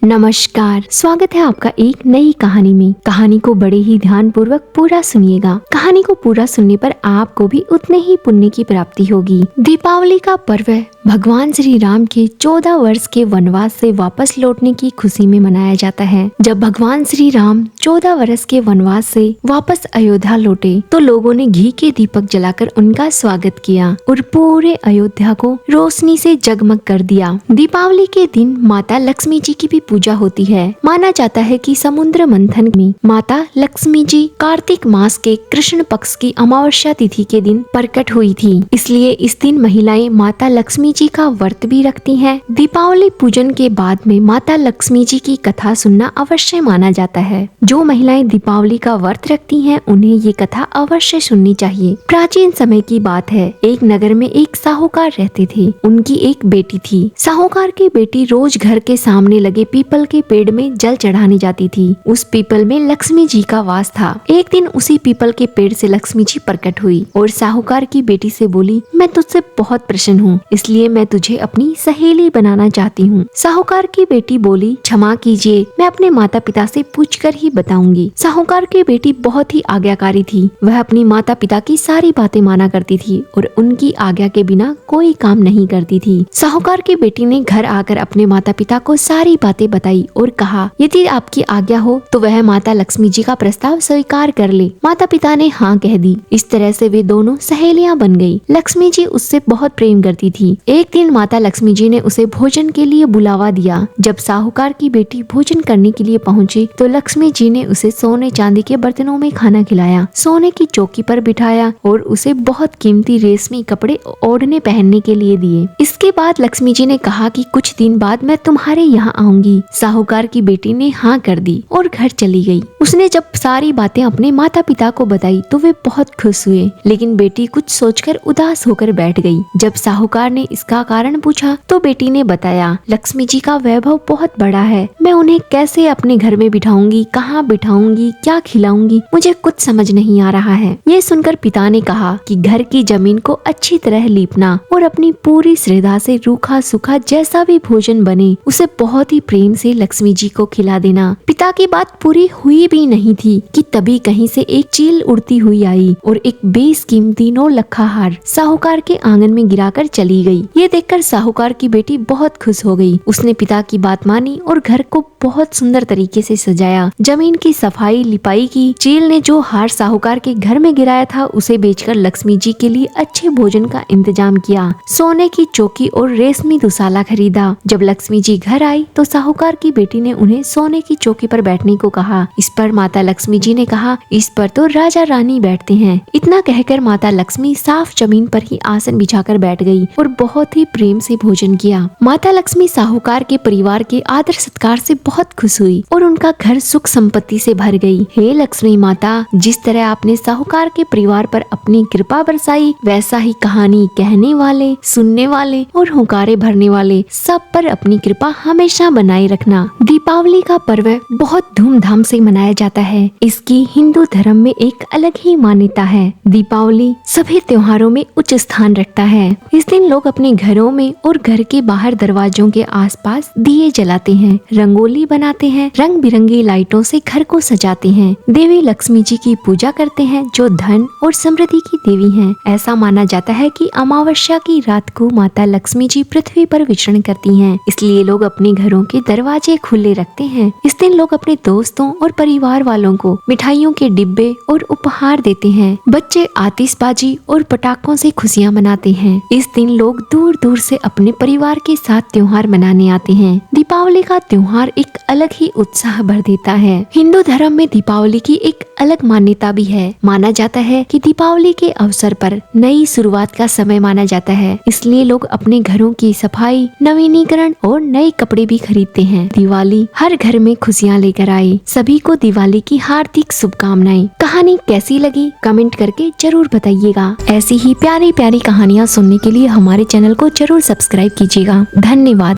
नमस्कार, स्वागत है आपका एक नई कहानी में। कहानी को बड़े ही ध्यान पूर्वक पूरा सुनिएगा। कहानी को पूरा सुनने पर आपको भी उतने ही पुण्य की प्राप्ति होगी। दीपावली का पर्व भगवान श्री राम के 14 वर्ष के वनवास से वापस लौटने की खुशी में मनाया जाता है। जब भगवान श्री राम 14 वर्ष के वनवास से वापस अयोध्या लौटे तो लोगों ने घी के दीपक जलाकर उनका स्वागत किया और पूरे अयोध्या को रोशनी से जगमग कर दिया। दीपावली के दिन माता लक्ष्मी जी की भी पूजा होती है। माना जाता है कि समुद्र मंथन में माता लक्ष्मी जी कार्तिक मास के कृष्ण पक्ष की अमावस्या तिथि के दिन प्रकट हुई थी, इसलिए इस दिन महिलाएं माता लक्ष्मी जी का व्रत भी रखती हैं। दीपावली पूजन के बाद में माता लक्ष्मी जी की कथा सुनना अवश्य माना जाता है। जो महिलाएं दीपावली का व्रत रखती हैं उन्हें ये कथा अवश्य सुननी चाहिए। प्राचीन समय की बात है, एक नगर में एक साहूकार रहते थे। उनकी एक बेटी थी। साहूकार की बेटी रोज घर के सामने लगे पीपल के पेड़ में जल चढ़ाने जाती थी। उस पीपल में लक्ष्मी जी का वास था। एक दिन उसी पीपल के पेड़ से लक्ष्मी जी प्रकट हुई और साहूकार की बेटी से बोली, मैं तुझसे बहुत प्रसन्न हूँ, इसलिए मैं तुझे अपनी सहेली बनाना चाहती हूँ। साहूकार की बेटी बोली, क्षमा कीजिए, मैं अपने माता पिता से पूछकर ही बताऊंगी। साहूकार की बेटी बहुत ही आज्ञाकारी थी। वह अपनी माता पिता की सारी बातें माना करती थी और उनकी आज्ञा के बिना कोई काम नहीं करती थी। साहूकार की बेटी ने घर आकर अपने माता पिता को सारी बातें बताई और कहा, यदि आपकी आज्ञा हो तो वह माता लक्ष्मी जी का प्रस्ताव स्वीकार कर ले। माता पिता ने हाँ कह दी। इस तरह से वे दोनों सहेलियां बन गई। लक्ष्मी जी उससे बहुत प्रेम करती थी। एक दिन माता लक्ष्मी जी ने उसे भोजन के लिए बुलावा दिया। जब साहूकार की बेटी भोजन करने के लिए पहुंची तो लक्ष्मी जी ने उसे सोने चांदी के बर्तनों में खाना खिलाया, सोने की चौकी पर बिठाया और उसे बहुत कीमती रेशमी कपड़े ओढ़ने पहनने के लिए दिए। इसके बाद लक्ष्मी जी ने कहा कि कुछ दिन बाद मैं तुम्हारे यहाँ आऊंगी। साहूकार की बेटी ने हाँ कर दी और घर चली गई। उसने जब सारी बातें अपने माता पिता को बताई तो वे बहुत खुश हुए, लेकिन बेटी कुछ सोचकर उदास होकर बैठ गई। जब साहूकार ने इसका कारण पूछा तो बेटी ने बताया, लक्ष्मी जी का वैभव बहुत बड़ा है, मैं उन्हें कैसे अपने घर में बिठाऊंगी, कहाँ बिठाऊंगी, क्या खिलाऊंगी, मुझे कुछ समझ नहीं आ रहा है। ये सुनकर पिता ने कहा कि घर की जमीन को अच्छी तरह लीपना और अपनी पूरी श्रद्धा से रूखा सूखा जैसा भी भोजन बने उसे बहुत ही प्रेम से लक्ष्मी जी को खिला देना। पिता की बात पूरी हुई भी नहीं थी कि तभी कहीं से एक चील उड़ती हुई आई और एक बेशकीमती 9 लखा हार साहूकार के आंगन में गिराकर चली गई। ये देखकर साहूकार की बेटी बहुत खुश हो गई। उसने पिता की बात मानी और घर को बहुत सुंदर तरीके से सजाया, जमीन की सफाई लिपाई की। चील ने जो हार साहूकार के घर में गिराया था उसे बेचकर लक्ष्मी जी के लिए अच्छे भोजन का इंतजाम किया, सोने की चौकी और रेशमी दुसाला खरीदा। जब लक्ष्मी जी घर आई तो साहूकार की बेटी ने उन्हें सोने की चौकी पर बैठने को कहा। इस पर माता लक्ष्मी जी ने कहा, इस पर तो राजा रानी बैठते हैं। इतना कहकर माता लक्ष्मी साफ जमीन पर ही आसन बिछाकर बैठ गई और बहुत ही प्रेम से भोजन किया। माता लक्ष्मी साहूकार के परिवार के आदर सत्कार से बहुत खुश हुई और उनका घर सुख संपत्ति से भर गई। हे लक्ष्मी माता, जिस तरह आपने साहूकार के परिवार पर अपनी कृपा बरसाई, वैसा ही कहानी कहने वाले, सुनने वाले और हुंकारे भरने वाले सब पर अपनी कृपा हमेशा बनाए रखना। दीपावली का पर्व बहुत धूमधाम से मनाया जाता है। इसकी हिंदू धर्म में एक अलग ही मान्यता है। दीपावली सभी त्योहारों में उच्च स्थान रखता है। इस दिन लोग अपने घरों में और घर के बाहर दरवाजों के आसपास दिए जलाते हैं, रंगोली बनाते हैं, रंग बिरंगी लाइटों से घर को सजाते हैं। देवी लक्ष्मी जी की पूजा करते हैं जो धन और समृद्धि की देवी हैं। ऐसा माना जाता है कि अमावस्या की रात को माता लक्ष्मी जी पृथ्वी पर विचरण करती हैं, इसलिए लोग अपने घरों के दरवाजे खुले रखते हैं। इस दिन लोग अपने दोस्तों और परिवार वालों को मिठाइयों के डिब्बे और उपहार देते हैं। बच्चे आतिशबाजी और पटाखों से खुशियाँ मनाते हैं। इस दिन लोग दूर दूर से अपने परिवार के साथ त्योहार मनाने आते हैं। दीपावली का त्योहार एक अलग ही उत्साह भर देता है। हिंदू धर्म में दीपावली की एक अलग मान्यता भी है। माना जाता है कि दीपावली के अवसर पर नई शुरुआत का समय माना जाता है, इसलिए लोग अपने घरों की सफाई, नवीनीकरण और नए कपड़े भी खरीदते हैं। दिवाली हर घर में खुशियाँ लेकर आए। सभी को दिवाली की हार्दिक शुभकामनाएं। कहानी कैसी लगी कमेंट करके जरूर बताइएगा। ऐसी ही प्यारी प्यारी कहानियाँ सुनने के लिए हमारे चैनल को जरूर सब्सक्राइब कीजिएगा। धन्यवाद।